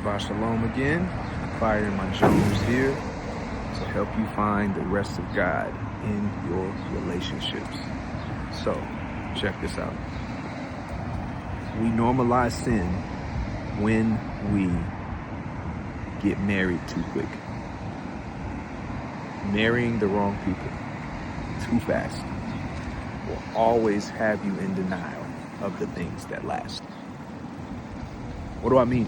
Shabbat Shalom again. Fire in my Jones here to help you find the rest of God in your relationships. So, check this out. We normalize sin when we get married too quick. Marrying the wrong people too fast will always have you in denial of the things that last. What do I mean?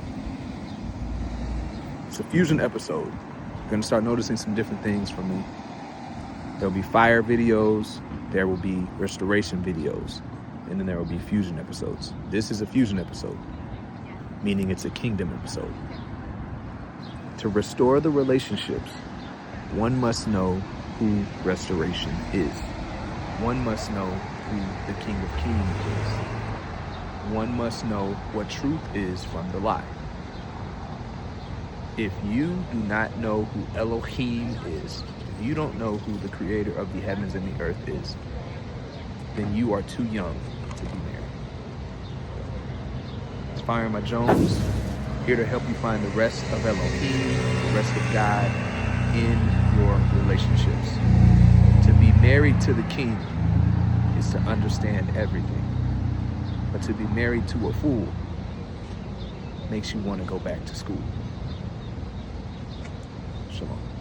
It's a fusion episode. You're going to start noticing some different things from me. There'll be fire videos, there will be restoration videos, and then there will be fusion episodes. This is a fusion episode, meaning it's a kingdom episode. To restore the relationships, one must know who restoration is. One must know who the King of Kings is. One must know what truth is from the lie. If you do not know who Elohim is, if you don't know who the creator of the heavens and the earth is, then you are too young to be married. It's Fire in my Jones, here to help you find the rest of Elohim, the rest of God in your relationships. To be married to the King is to understand everything. But to be married to a fool makes you want to go back to school. Shalom.